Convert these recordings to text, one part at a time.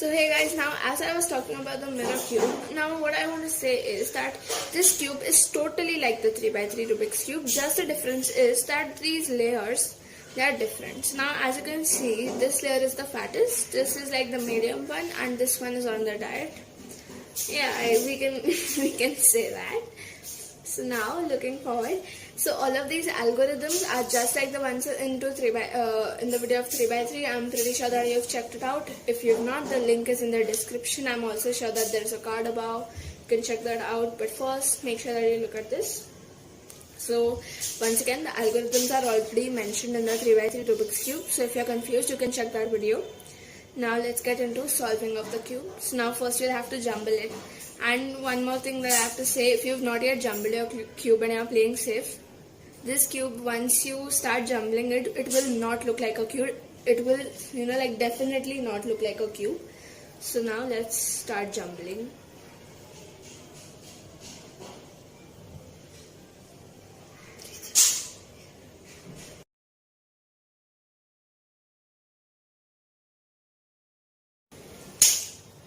So hey guys, now as I was talking about the mirror cube, now what I want to say is that this cube is totally like the 3x3 Rubik's cube. Just the difference is that these layers, they are different. So now as you can see, this layer is the fattest, this is like the medium one, and this one is on the diet. Yeah, we can we can say that. So now looking forward, so all of these algorithms are just like the ones in the video of 3x3. I'm pretty sure that you've checked it out. If you've not, the link is in the description. I'm also sure that there's a card above. You can check that out. But first, make sure that you look at this. So once again, the algorithms are already mentioned in the 3x3 Rubik's Cube. So if you're confused, you can check that video. Now let's get into solving of the cube. So now first you'll have to jumble it. And one more thing that I have to say, if you've not yet jumbled your cube and you're playing safe, this cube, once you start jumbling it, it will not look like a cube. It will, like definitely not look like a cube. So now let's start jumbling.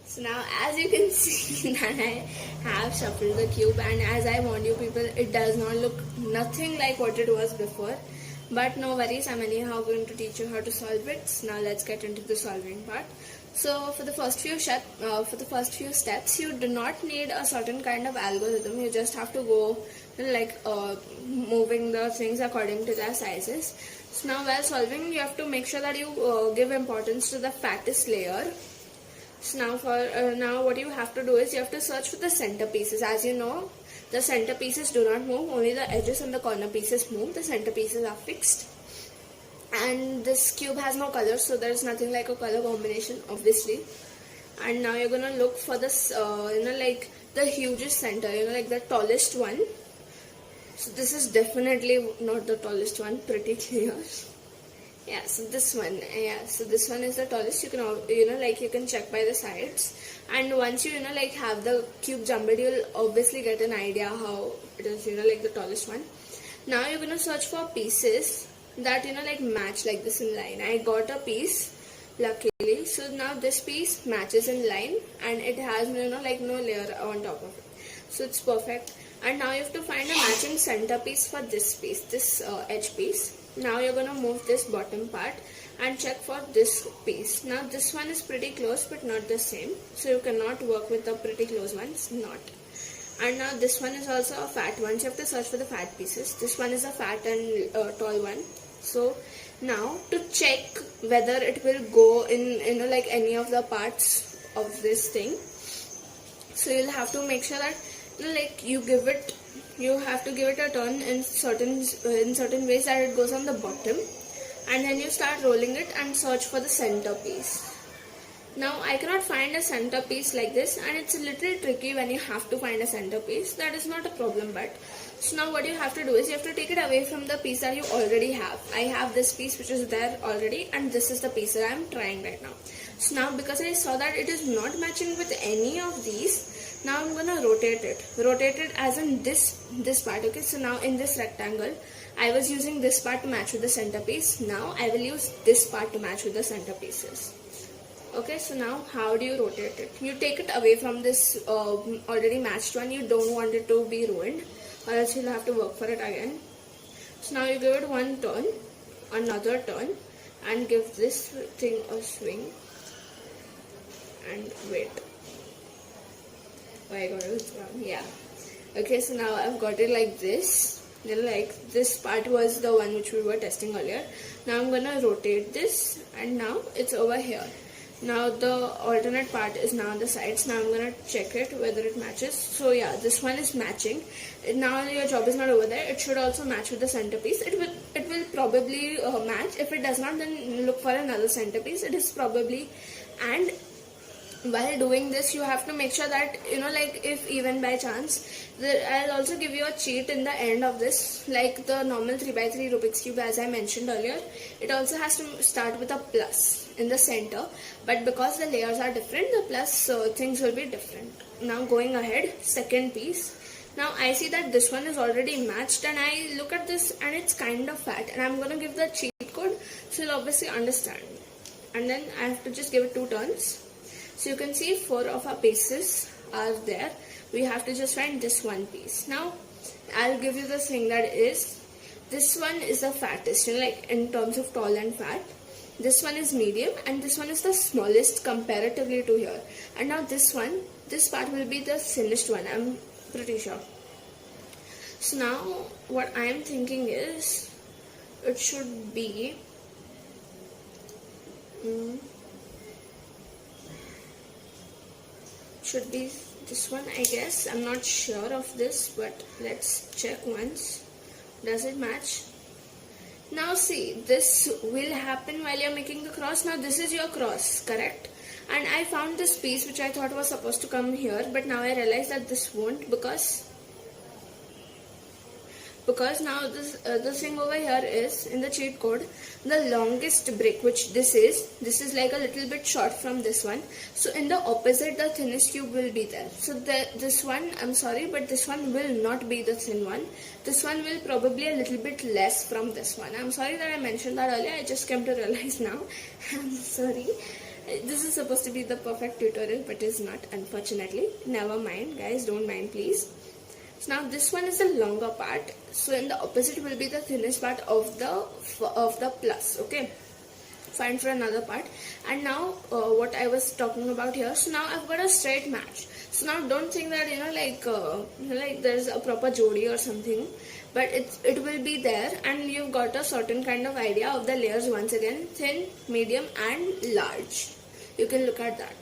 So now as you can see that I have shuffled the cube, and as I warned you people, it does not look nothing like what it was before. But no worries, I'm anyhow going to teach you how to solve it. So now let's get into the solving part. So for the first few steps, you do not need a certain kind of algorithm. You just have to go moving the things according to their sizes. So now while solving, you have to make sure that you give importance to the fattest layer. So now what you have to do is you have to search for the center pieces. As you know, the center pieces do not move, only the edges and the corner pieces move. The center pieces are fixed. And this cube has no color, so there is nothing like a color combination, obviously. And now you're gonna look for this, the hugest center, like the tallest one. So this is definitely not the tallest one, pretty clear. Yeah, so this one, this one is the tallest. You can, you can check by the sides. And once you, have the cube jumbled, you'll obviously get an idea how it is, like the tallest one. Now you're gonna search for pieces that, match like this in line. I got a piece, luckily. So now this piece matches in line, and it has, no layer on top of it. So it's perfect. And now you have to find a matching center piece for this piece, this edge piece. Now you're going to move this bottom part and check for this piece. Now this one is pretty close but not the same. So you cannot work with the pretty close ones, not. And now this one is also a fat one. So you have to search for the fat pieces. This one is a fat and tall one. So now to check whether it will go in, any of the parts of this thing. So you'll have to make sure that, you have to give it a turn in certain ways that it goes on the bottom, and then you start rolling it and search for the center piece. Now I cannot find a center piece like this, and it's a little tricky when you have to find a center piece. That is not a problem, but so now what you have to do is you have to take it away from the piece that you already have. I have this piece which is there already, and this is the piece that I am trying right now. So now because I saw that it is not matching with any of these, now I'm gonna rotate it as in this part. Okay, so now in this rectangle I was using this part to match with the center piece. Now I will use this part to match with the center pieces. Okay, so now how do you rotate it? You take it away from this already matched one. You don't want it to be ruined, or else you'll have to work for it again. So now you give it one turn, another turn, and give this thing a swing and wait. Oh, I got it wrong. Yeah. Okay, so now I've got it like this. Like this part was the one which we were testing earlier. Now I'm gonna rotate this, and now it's over here. Now the alternate part is now on the sides. Now I'm gonna check it whether it matches. So yeah, this one is matching. Now your job is not over there. It should also match with the centerpiece. It will probably match. If it does not, then look for another centerpiece. It is probably, and while doing this you have to make sure that if even by chance, I'll also give you a cheat in the end of this. Like the normal 3x3 Rubik's Cube, as I mentioned earlier, it also has to start with a plus in the center, but because the layers are different, the plus things will be different. Now going ahead, second piece. Now I see that this one is already matched, and I look at this and it's kind of fat, and I'm gonna give the cheat code so you'll obviously understand. And then I have to just give it 2 turns. So you can see 4 of our pieces are there. We have to just find this one piece. Now I'll give you the thing that is, this one is the fattest, like in terms of tall and fat. This one is medium and this one is the smallest comparatively to here. And now this one, this part will be the thinnest one, I'm pretty sure. So now what I am thinking is, it should be this one, I guess. I'm not sure of this, but let's check once. Does it match? Now see, this will happen while you're making the cross. Now this is your cross, correct? And I found this piece which I thought was supposed to come here, but now I realize that this won't, because now the thing over here is, in the cheat code, the longest brick, which this is like a little bit short from this one. So in the opposite, the thinnest cube will be there. So this one, I'm sorry, but this one will not be the thin one. This one will probably a little bit less from this one. I'm sorry that I mentioned that earlier. I just came to realize now. I'm sorry. This is supposed to be the perfect tutorial, but is not, unfortunately. Never mind, guys. Don't mind, please. So now this one is the longer part, so in the opposite will be the thinnest part of the plus. Okay, fine for another part. And now what I was talking about here, so now I've got a straight match. So now don't think that like there's a proper jodi or something, but it will be there, and you've got a certain kind of idea of the layers. Once again, thin, medium and large. You can look at that.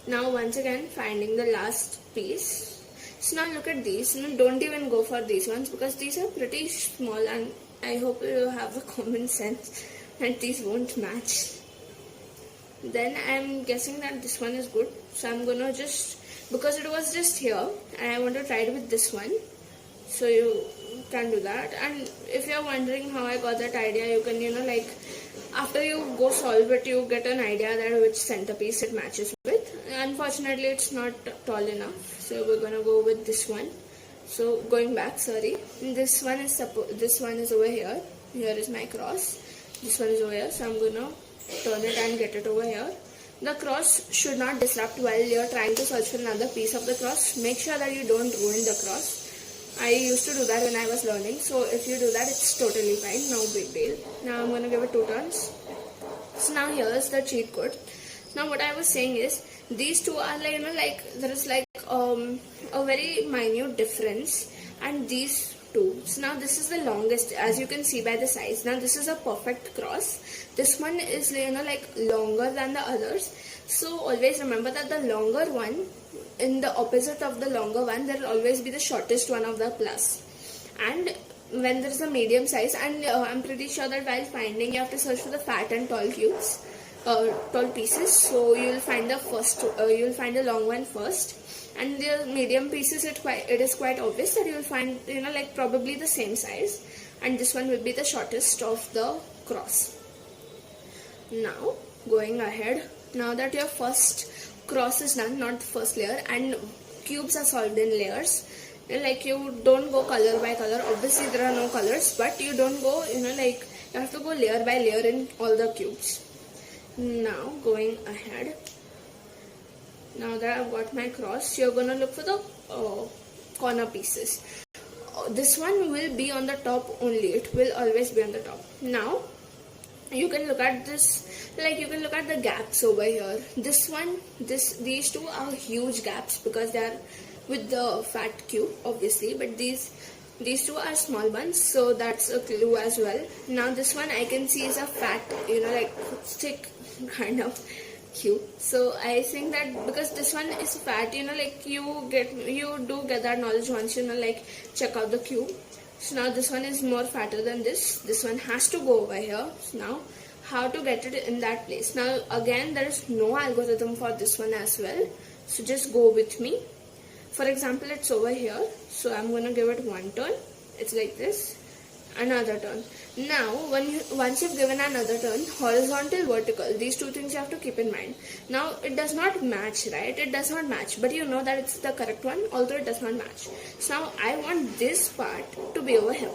Now once again, finding the last piece. So now look at these. Now don't even go for these ones, because these are pretty small, and I hope you have the common sense that these won't match. Then I'm guessing that this one is good. So I'm gonna just, because it was just here and I want to try it with this one. So you can do that. And if you're wondering how I got that idea, you can, like after you go solve it, you get an idea that which centerpiece it matches with. Unfortunately, it's not tall enough, so we're gonna go with this one. So going back, sorry, this one is over here. Here is my cross. This one is over here, so I'm gonna turn it and get it over here. The cross should not disrupt while you're trying to search for another piece of the cross. Make sure that you don't ruin the cross. I used to do that when I was learning, so if you do that, it's totally fine, no big deal. Now I'm gonna give it 2 turns. So now here's the cheat code. Now what I was saying is, these two are like there is like a very minute difference, and these two. So now this is the longest, as you can see by the size. Now this is a perfect cross. This one is like longer than the others. So always remember that the longer one, in the opposite of the longer one, there will always be the shortest one of the plus. And when there is a medium size, and I'm pretty sure that while finding, you have to search for the fat and tall cubes. Tall pieces, so you'll find you'll find the long one first, and the medium pieces, it is quite obvious that you'll find like probably the same size, and this one will be the shortest of the cross. Now going ahead, now that your first cross is done, not first layer, and cubes are solved in layers, like you don't go color by color. Obviously there are no colors, but you don't go like you have to go layer by layer in all the cubes. Now going ahead, now that I've got my cross, you're gonna look for the corner pieces. This one will be on the top only, it will always be on the top. Now you can look at this, like you can look at the gaps over here. This one, these two are huge gaps because they are with the fat cube obviously, but these two are small ones, so that's a clue as well. Now this one I can see is a fat, like thick kind of cube. So I think that because this one is fat, like you do get that knowledge once like check out the cube. So now this one is more fatter than this. This one has to go over here. So now how to get it in that place? Now again, there is no algorithm for this one as well. So just go with me. For example, it's over here. So I'm going to give it 1 turn. It's like this. Another turn. Now once you've given another turn, horizontal, vertical, these two things you have to keep in mind. Now it does not match, right? It does not match, but you know that it's the correct one, although it does not match. So now I want this part to be over here,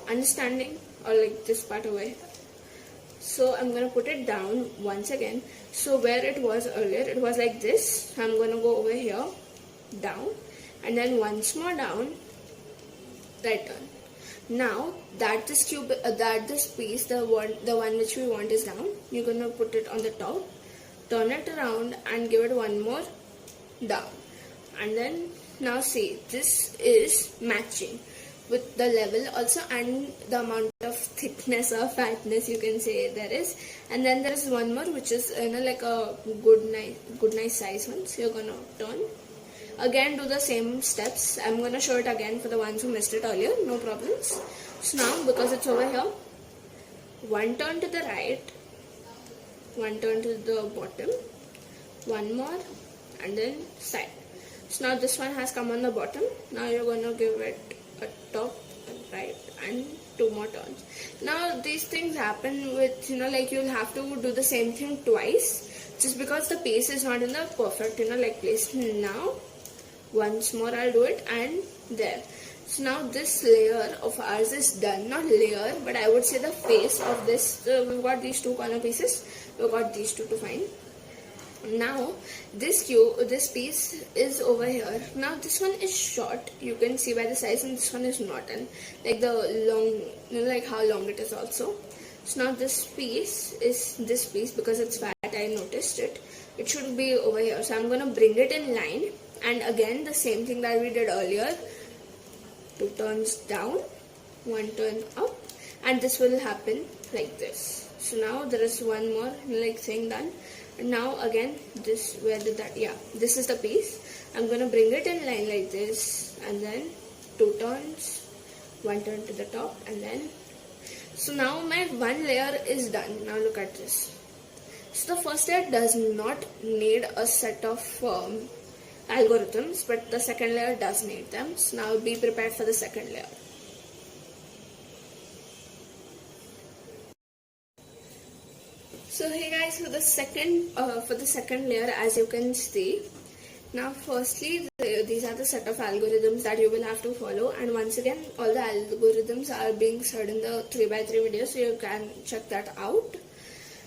understanding, or like this part over here. So I'm gonna put it down once again. So where it was earlier, it was like this. I'm gonna go over here, down, and then once more down, right turn. Now that this cube, that this piece, the one which we want is down, you're gonna put it on the top, turn it around, and give it one more down. And then now see, this is matching with the level also and the amount of thickness or fatness you can say there is. And then there is one more which is like a good nice size one. So you're gonna turn. Again do the same steps. I'm gonna show it again for the ones who missed it earlier, no problems. So now because it's over here, one turn to the right, one turn to the bottom, one more, and then side. So now this one has come on the bottom. Now you're gonna give it a top and right and two more turns. Now these things happen with like you'll have to do the same thing twice just because the piece is not in the perfect like place. Now once more I'll do it and there. So now this layer of ours is done. Not layer, but I would say the face of this. We've got these two corner pieces. We've got these two to find. Now this piece is over here. Now this one is short, you can see by the size, and this one is not, and like the long, like how long it is also. So now this piece is this piece because it's fat. I noticed it. It should be over here. So I'm gonna bring it in line, and again the same thing that we did earlier. Two turns down, one turn up, and this will happen like this. So now there is one more like thing done. Now again this, where did that, yeah, this is the piece. I'm gonna bring it in line like this, and then two turns, one turn to the top, and then so now my one layer is done. Now look at this. So the first layer does not need a set of algorithms, but the second layer does need them. So now be prepared for the second layer. So hey guys, for the second layer, as you can see, now firstly these are the set of algorithms that you will have to follow, and once again all the algorithms are being shared in the 3x3 video, so you can check that out.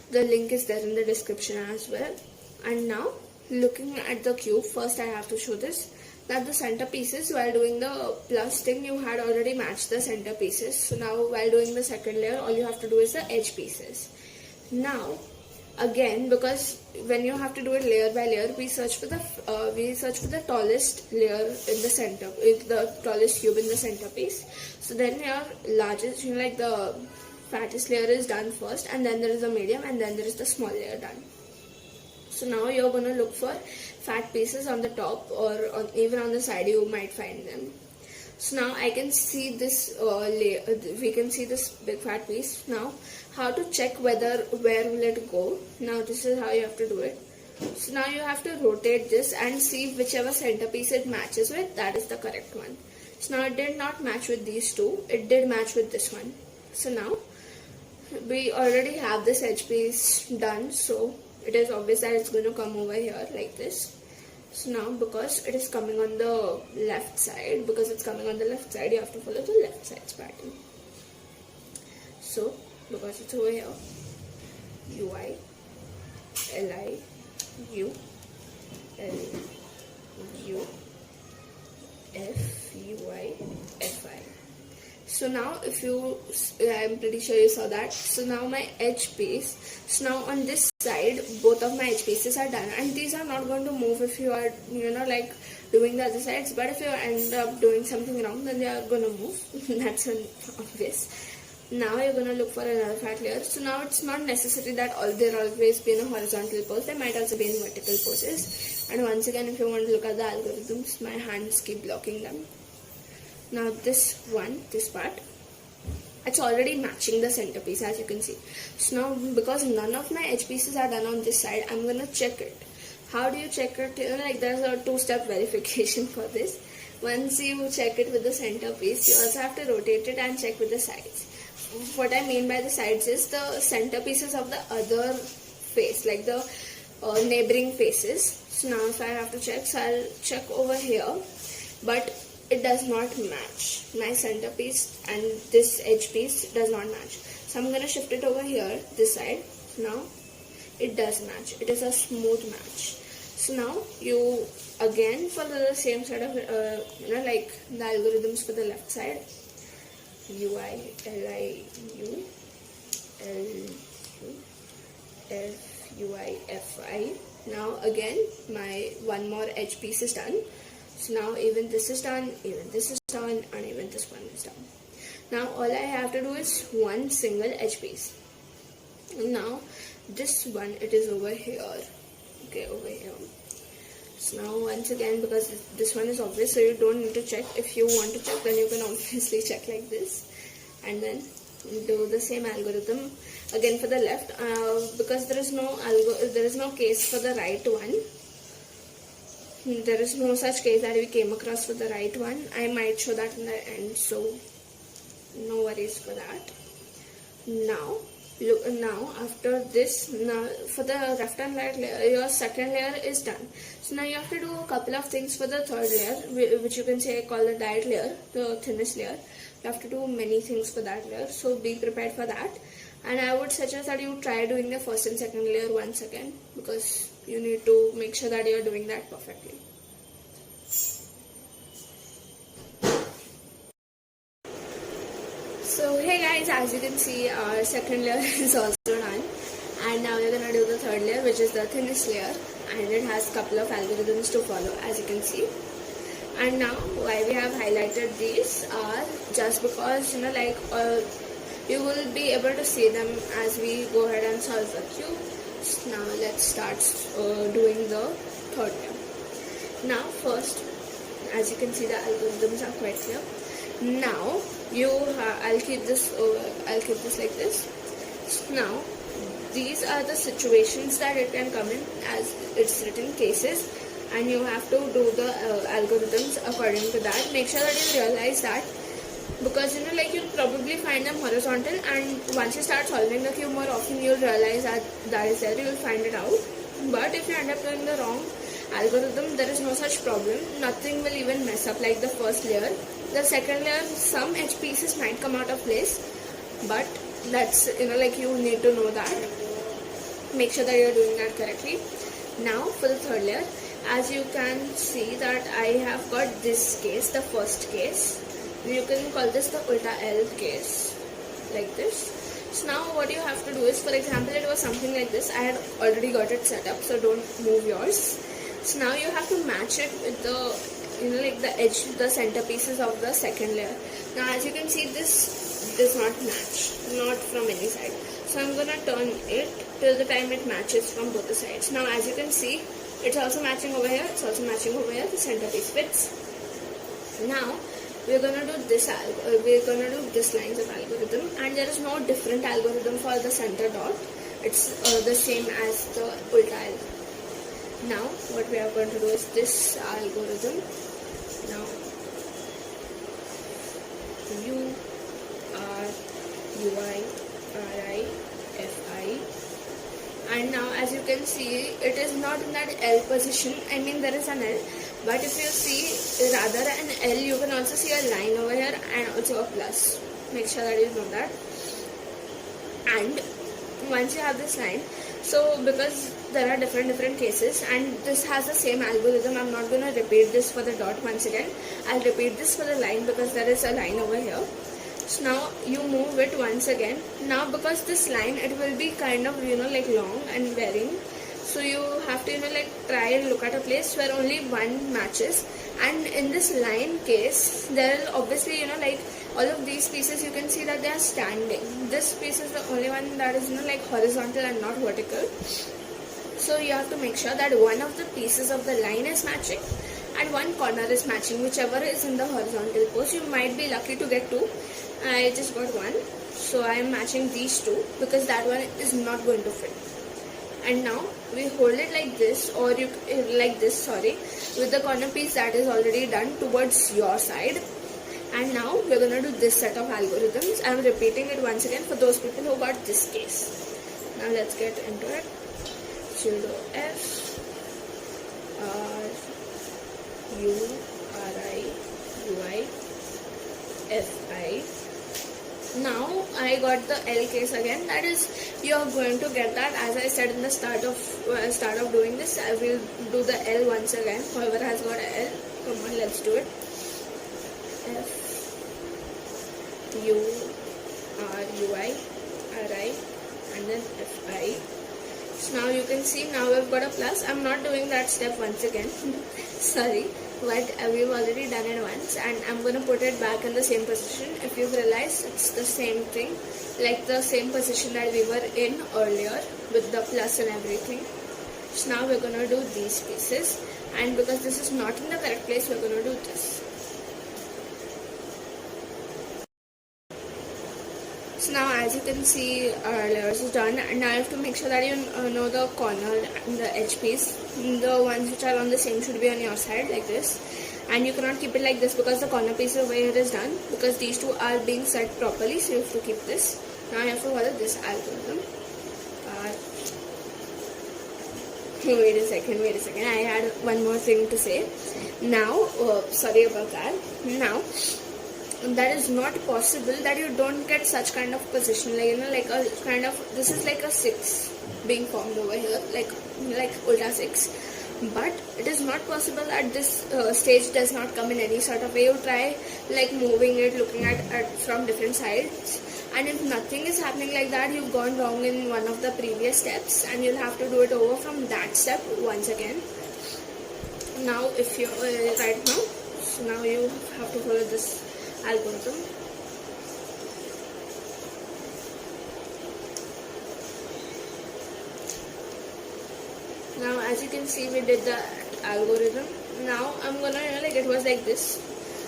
The link is there in the description as well. And now looking at the cube, first I have to show this, that the center pieces, while doing the plus thing, you had already matched the center pieces. So now while doing the second layer, all you have to do is the edge pieces. Now again, because when you have to do it layer by layer, we search for the tallest layer in the center, the tallest cube in the centerpiece. So then your largest, like the fattest layer is done first, and then there is a medium, and then there is the small layer done. So now you're gonna look for fat pieces on the top, or even on the side you might find them. So now I can see this layer, we can see this big fat piece. Now how to check where will it go? Now this is how you have to do it. So now you have to rotate this and see whichever centerpiece it matches with, that is the correct one. So now it did not match with these two, it did match with this one. So now we already have this edge piece done, so it is obvious that it's going to come over here like this. So now because it is coming on the left side, you have to follow the left side's pattern. So because it's over here, UI, LI, U, L, U, F, UI, FI. So now I'm pretty sure you saw that. So now my edge piece, so now on this side both of my edge pieces are done, and these are not going to move if you are like doing the other sides, but if you end up doing something wrong, then they are going to move. That's obvious. Now you're going to look for another fat layer. So now it's not necessary that there always be in a horizontal pose, there might also be in vertical poses. And once again, if you want to look at the algorithms, my hands keep blocking them. Now this part, it's already matching the centerpiece, as you can see. So now because none of my edge pieces are done on this side, I'm gonna check it. How do you check it? Like there's a two-step verification for this. Once you check it with the centerpiece, you also have to rotate it and check with the sides. What I mean by the sides is the centerpieces of the other face, like the neighboring faces. So now if I have to check, so I'll check over here, but it does not match. My centerpiece and this edge piece does not match. So I'm gonna shift it over here, this side. Now it does match. It is a smooth match. So now you again follow the same sort of like the algorithms for the left side. UI, LI, U, L, U, F, UI, FI. Now again my one more edge piece is done. So now even this is done, even this is done, and even this one is done. Now all I have to do is one single edge piece. Now this one, it is over here. Okay, over here. So now once again, because this one is obvious, so you don't need to check. If you want to check, then you can obviously check like this, and then do the same algorithm again for the left. Because there is no case for the right one. There is no such case that we came across for the right one. I might show that in the end, so no worries for that. Now after this, now for the left and right layer, your second layer is done. So now you have to do a couple of things for the third layer, which you can say call the diet layer, the thinnest layer. You have to do many things for that layer, so be prepared for that. And I would suggest that you try doing the first and second layer once again, because you need to make sure that you are doing that perfectly. So hey guys, as you can see, our second layer is also done, and now we're gonna do the third layer, which is the thinnest layer, and it has a couple of algorithms to follow, as you can see. And now why we have highlighted these are just because you will be able to see them as we go ahead and solve the cube. Now let's start doing the third layer. Now first, as you can see, the algorithms are quite clear. Now I'll keep this like this. Now these are the situations that it can come in, as it's written cases, and you have to do the algorithms according to that. Make sure that you realize that, because you'll probably find them horizontal, and once you start solving the cube more often, you'll realize that is there. You'll find it out. But if you end up doing the wrong algorithm, there is no such problem. Nothing will even mess up like the first layer. The second layer, some edge pieces might come out of place, but that's you need to know that. Make sure that you're doing that correctly. Now for the third layer, as you can see that I have got this case, the first case. You can call this the ulta L case, like this. So now what you have to do is, for example, it was something like this. I had already got it set up, so don't move yours. So now you have to match it with the the edge, the center pieces of the second layer. Now as you can see, this does not match, not from any side. So I'm gonna turn it till the time it matches from both the sides. Now as you can see, it's also matching over here, it's also matching over here, the center piece fits. Now we're gonna do this lines of algorithm, and there is no different algorithm for the center dot. It's the same as the ulta L. Now what we are going to do is this algorithm. Now U R U I R I F I, and now as you can see, it is not in that L position. I mean, there is an L, but if you see rather an L, you can also see a line over here and also a plus. Make sure that you know that. And once you have this line, so because there are different cases, and this has the same algorithm, I'm not going to repeat this for the dot once again. I'll repeat this for the line because there is a line over here. So now you move it once again. Now because this line, it will be kind of long and varying, so you have to try and look at a place where only one matches. And in this line case, there will obviously all of these pieces, you can see that they are standing. This piece is the only one that is horizontal and not vertical. So you have to make sure that one of the pieces of the line is matching and one corner is matching, whichever is in the horizontal pose. You might be lucky to get two. I just got one, so I am matching these two because that one is not going to fit. And now we hold it like this, or with the corner piece that is already done towards your side. And now we're gonna do this set of algorithms. I'm repeating it once again for those people who got this case. Now let's get into it. Pseudo F R U R I U I F I Now I got the L case again. That is, you are going to get that. As I said in the start of doing this, I will do the L once again. Whoever has got a L, come on, let's do it. F U R U I R I and then F I. So now you can see, now we've got a plus. I'm not doing that step once again. Sorry, but we've already done it once, and I'm going to put it back in the same position. If you've realized, it's the same thing, like the same position that we were in earlier with the plus and everything. So now we're going to do these pieces, and because this is not in the correct place, we're going to do this. So now, as you can see, our layers is done, and now I have to make sure that you know the corner and the edge piece. The ones which are on the same should be on your side like this, and you cannot keep it like this because the corner piece over here is done, because these two are being set properly, so you have to keep this. Now you have to follow this algorithm. Wait a second, I had one more thing to say. Now, sorry about that. Now, that is not possible that you don't get such kind of position, like, you know, like a kind of, this is like a 6 being formed over here, like ulta 6, but it is not possible that this stage does not come in any sort of way. You try like moving it, looking at from different sides, and if nothing is happening like that, you've gone wrong in one of the previous steps, and you'll have to do it over from that step once again. Now if you right now, so now you have to follow this algorithm. Now as you can see, we did the algorithm. Now I'm gonna, you know, like it was like this.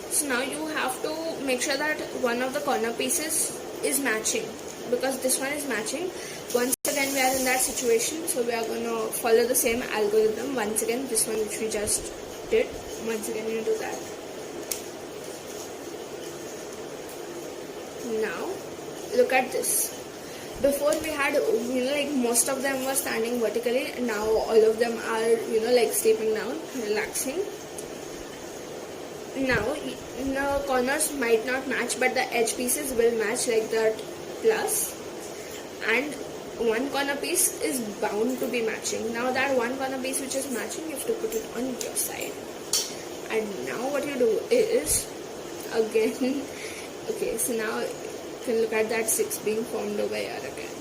So now you have to make sure that one of the corner pieces is matching, because this one is matching. Once again we are in that situation, so we are gonna follow the same algorithm once again, this one which we just did. Once again you do that. Now look at this. Before we had, you know, like most of them were standing vertically, and now all of them are, you know, like sleeping down, relaxing. Now the corners might not match, but the edge pieces will match, like that plus, and one corner piece is bound to be matching. Now that one corner piece which is matching, you have to put it on your side. And now what you do is, again, okay, so now you can look at that 6 being formed over here again.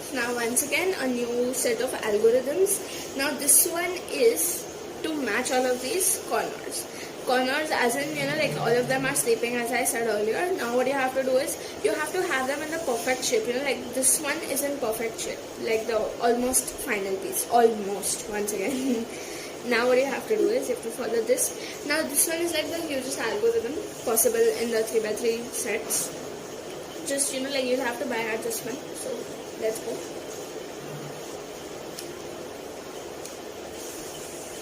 So now once again a new set of algorithms. Now this one is to match all of these corners. Corners as in, you know, like all of them are sleeping, as I said earlier. Now what you have to do is, you have to have them in the perfect shape, you know, like this one is in perfect shape, like the almost final piece, almost, once again. Now what you have to do is, you have to follow this. Now this one is like the hugest algorithm possible in the 3x3 sets. Just, you know, like you'll have to buy at this one. So let's go.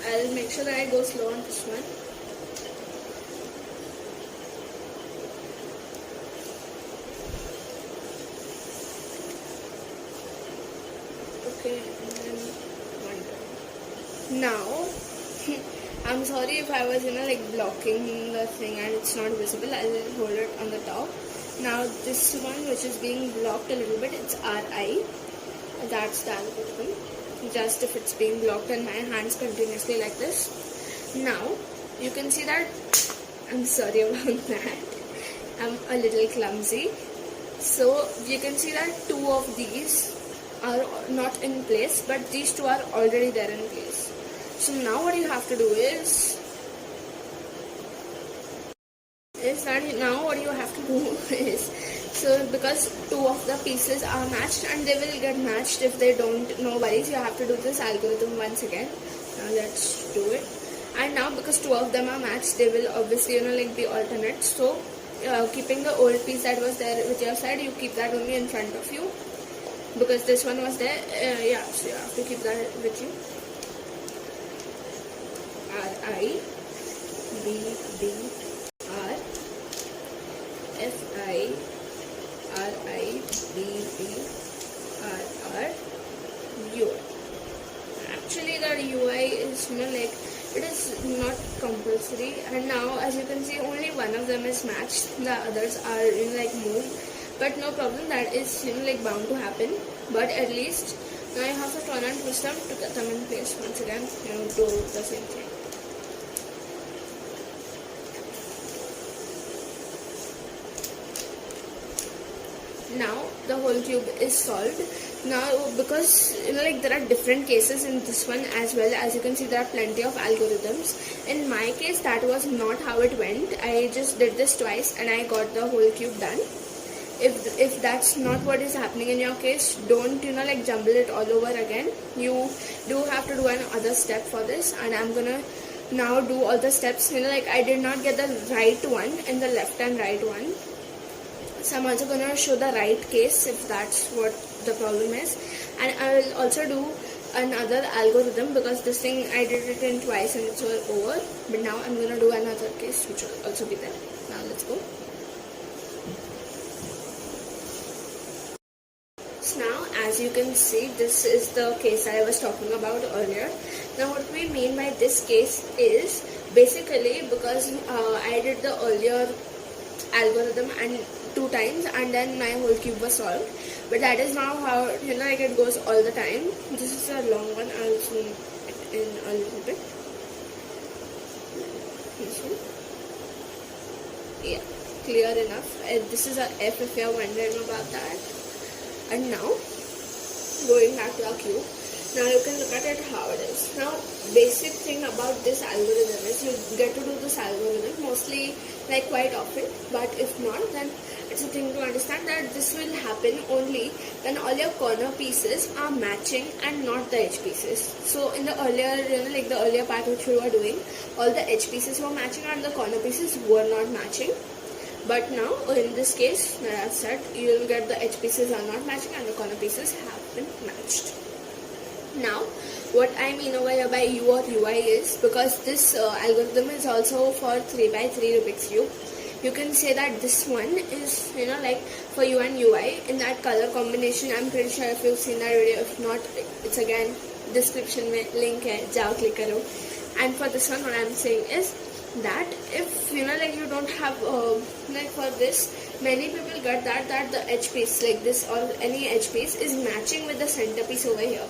I'll make sure that I go slow on this one. Okay, and then one down. Now, I'm sorry if I was, you know, like blocking the thing and it's not visible. I will hold it on the top. Now this one which is being blocked a little bit, it's RI. That's the algorithm. Just if it's being blocked in my hands continuously like this. Now you can see that, I'm sorry about that, I'm a little clumsy. So you can see that 2 of these are not in place, but these 2 are already there in place. So now what you have to do is so because 2 of the pieces are matched, and they will get matched if they don't, no worries, you have to do this algorithm once again. Now let's do it. And now because 2 of them are matched, they will obviously, you know, like be alternate. So keeping the old piece that was there with your side, you keep that only in front of you, because this one was there. Yeah, so you have to keep that with you. RI B R FI RI B R U. Actually, that UI is, you know, like It is not compulsory. And now as you can see, only one of them is matched, the others are like moved, but no problem, that is like bound to happen. But at least now you have to turn and twist them to get them in place. Once again do the same thing. Now the whole cube is solved. Now because like there are different cases in this one as well, as you can see there are plenty of algorithms. In my case that was not how it went. I just did this twice and I got the whole cube done. If that's not what is happening in your case, don't like jumble it all over again. You do have to do another step for this, and I'm gonna now do all the steps. Like I did not get the right one and the left and right one. So I'm also gonna show the right case if that's what the problem is, and I will also do another algorithm because this thing I did it in twice and it's all over. But now I'm gonna do another case which will also be there. Now let's go. So now as you can see, this is the case I was talking about earlier. Now what we mean by this case is basically because I did the earlier algorithm and 2 times and then my whole cube was solved, but that is now how like it goes all the time. This is a long one, I'll zoom it in a little bit. Yeah, clear enough. This is a F if you are wondering about that. And now going back to our cube, now you can look at it how it is. Now basic thing about this algorithm is you get to do this algorithm mostly like quite often, but if not, then it's a thing to understand that this will happen only when all your corner pieces are matching and not the edge pieces. So in the earlier like the earlier part which we were doing, all the edge pieces were matching and the corner pieces were not matching. But now in this case, as I said, you will get the edge pieces are not matching and the corner pieces have been matched. Now what I mean over here by U or UI is, because this algorithm is also for 3x3 Rubik's Cube, you can say that this one is like for U and UI in that color combination. I'm pretty sure if you've seen that video, if not, it's again description mein link hai, jao click karo. And for this one, what I'm saying is that if like you don't have like for this, many people get that the edge piece like this or any edge piece is matching with the centerpiece over here.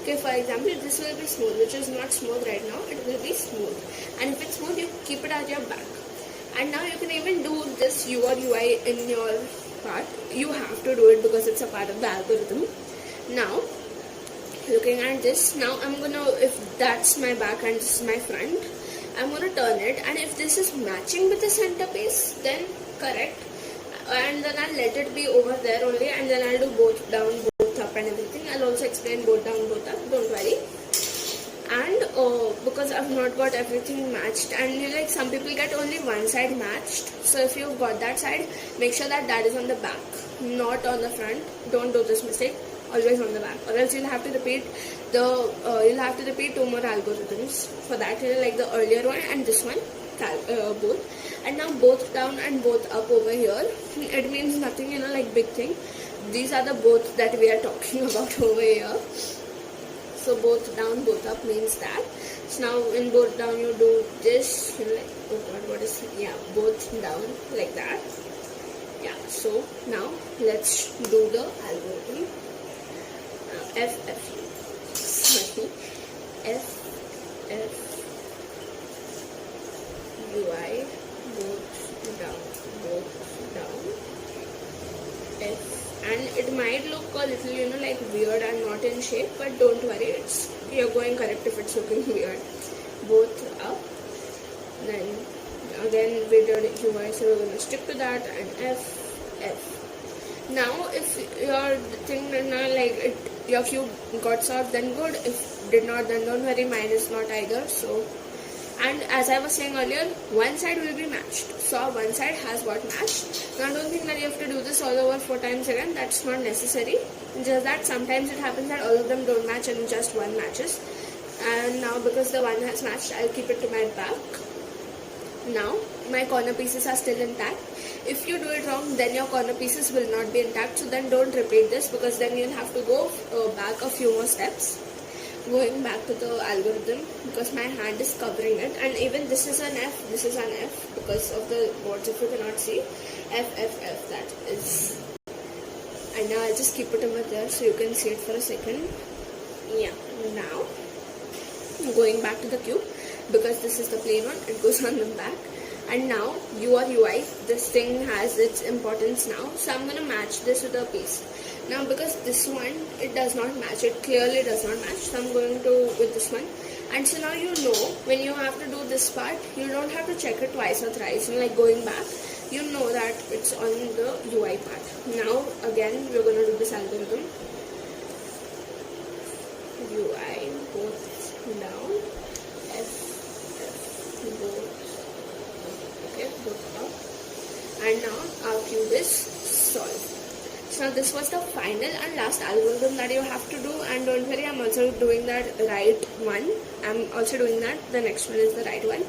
Okay, for example, this will be smooth, which is not smooth right now. It will be smooth, and if it's smooth, you keep it at your back. And now you can even do this U or UI in your part. You have to do it because it's a part of the algorithm. Now looking at this, now I'm gonna, if that's my back and this is my front, I'm gonna turn it, and if this is matching with the centerpiece, then correct, and then I'll let it be over there only, and then I'll do both down, both up and everything. I'll also explain both down, both up, don't worry. And because I've not got everything matched, and like some people get only one side matched, so if you've got that side, make sure that that is on the back, not on the front. Don't do this mistake, always on the back, or else you'll have to repeat you'll have to repeat 2 more algorithms for that, like the earlier one and this one, both. And now both down and both up over here, it means nothing, like big thing. These are the both that we are talking about over here. So both down, both up means that. So now in both down you do this, like, oh god, what is, yeah, both down like that. Yeah, so now let's do the algorithm. UI, both down, F. And it might look a little, like weird and not in shape, but don't worry, you're going correct if it's looking weird. Both up, then again we did UI, so we're gonna stick to that, and F. Now if your thing like your cube got solved, then good. If did not, then don't worry, mine is not either. So, and as I was saying earlier, one side will be matched. So one side has got matched. Now don't think that you have to do this all over 4 times again. That's not necessary. Just that sometimes it happens that all of them don't match and just one matches. And now because the one has matched, I'll keep it to my back. Now my corner pieces are still intact. If you do it wrong, then your corner pieces will not be intact. So then don't repeat this, because then you'll have to go back a few more steps. going back to the algorithm because my hand is covering it, and even this is an F, this is an F because of the words. If you cannot see, F, F, F, that is. And now I'll just keep it over there so you can see it for a second. Yeah, now going back to the cube because this is the plain one, it goes on the back. And now UI, this thing has its importance now, so I'm gonna match this with a piece. Now because this one, it does not match, it clearly does not match, so I'm going to with this one. And so now you know when you have to do this part, you don't have to check it twice or thrice, like going back, you know that it's on the UI part. Now again we're going to do this algorithm. UI both down, F, both, okay, both up. And now our cube is solved. So now this was the final and last algorithm that you have to do, and don't worry, I'm also doing that right one. I'm also doing that, the next one is the right one.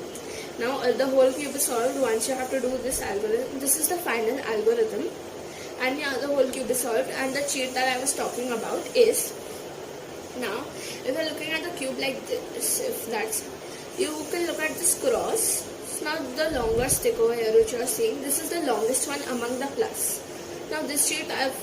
Now the whole cube is solved once you have to do this algorithm. This is the final algorithm, and yeah, the whole cube is solved. And the cheat that I was talking about is, now if you're looking at the cube like this, if that's, you can look at this cross. So now the longer stick over here which you are seeing, this is the longest one among the plus. Now this cheat I've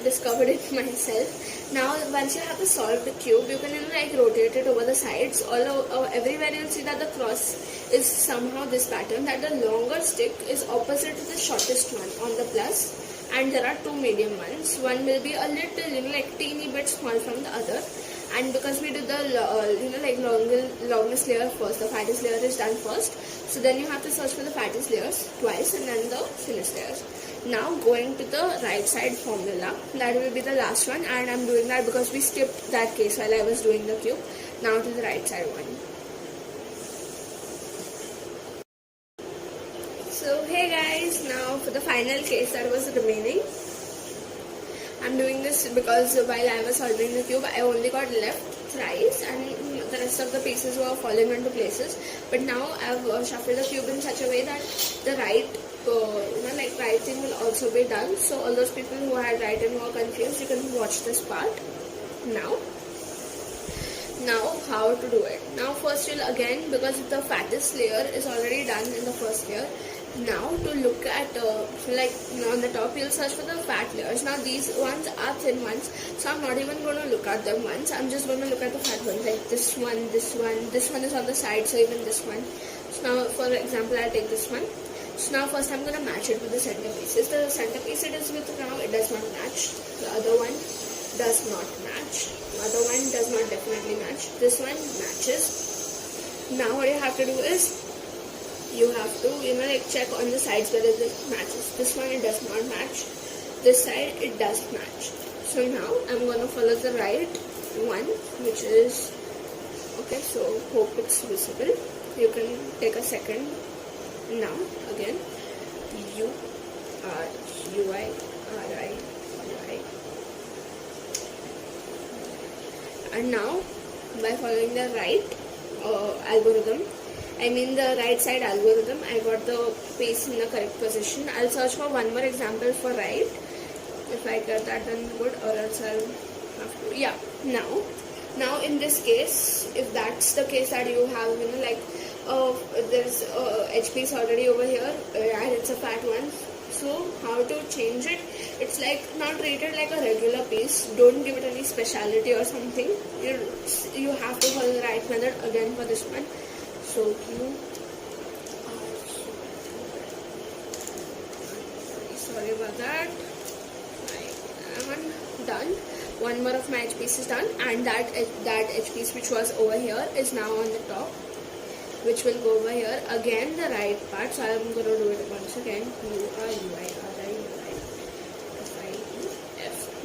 discovered it myself. Now once you have to solve the cube, you can rotate it over the sides. Everywhere you'll see that the cross is somehow this pattern, that the longer stick is opposite to the shortest one on the plus, and there are two medium ones. One will be a little teeny bit small from the other. And because we did the longest layer first, the fattest layer is done first, so then you have to search for the fattest layers twice and then the thinnest layers. Now going to the right side formula, that will be the last one, and I'm doing that because we skipped that case while I was doing the cube. Now to the right side one. So hey guys, now for the final case that was remaining, I'm doing this because while I was solving the cube, I only got left thrice and the rest of the pieces were falling into places. But now I've shuffled the cube in such a way that the right right thing will also be done. So all those people who had right and were confused, you can watch this part now. Now how to do it. Now first you'll again, because the fattest layer is already done in the first layer, now to look at on the top you'll search for the fat layers. Now these ones are thin ones, so I'm not even going to look at them once. I'm just going to look at the fat ones, like this one, this one is on the side, so even this one. So now for example I'll take this one. So now first I'm going to match it with the centerpieces. The centerpiece it is with now, it does not match. The other one does not match. The other one does not definitely match. This one matches. Now what you have to do is, you have to check on the sides whether it matches. This one it does not match. This side it does match. So now I'm going to follow the right one, which is okay. So hope it's visible. You can take a second. Now again, U R U I R I U I, and now by following the right algorithm, I mean the right side algorithm, I got the piece in the correct position. I'll search for one more example for right. If I get that done good, or else I'll have to. Yeah. Now in this case, if that's the case that you have, there's edge piece already over here, and it's a fat one. So how to change it? It's not treated like a regular piece. Don't give it any speciality or something. You have to follow the right method again for this one. So sorry about that. I'm done. One more of my edge piece is done, and that edge piece which was over here is now on the top, which will go over here. Again the right part, so I'm going to do it once again. U-R-U-I-R-I-U-I-F.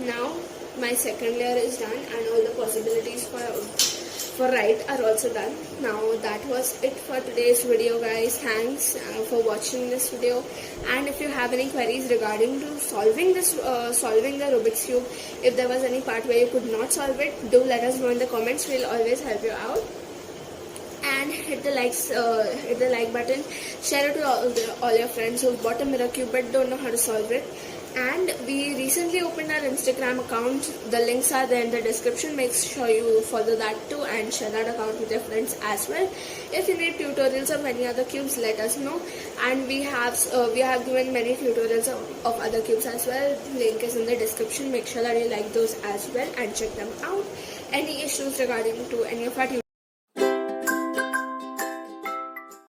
Now my second layer is done, and all the possibilities for right are also done. Now that was it for today's video, guys. Thanks for watching this video, and if you have any queries regarding to solving the Rubik's Cube, if there was any part where you could not solve it, do let us know in the comments. We'll always help you out. And hit the like button, share it to all your friends who bought a mirror cube but don't know how to solve it. And we recently opened our Instagram account. The links are there in the description. Make sure you follow that too and share that account with your friends as well. If you need tutorials of any other cubes, let us know. And we have given many tutorials of other cubes as well. Link is in the description. Make sure that you like those as well and check them out. Any issues regarding to any of our tutorials,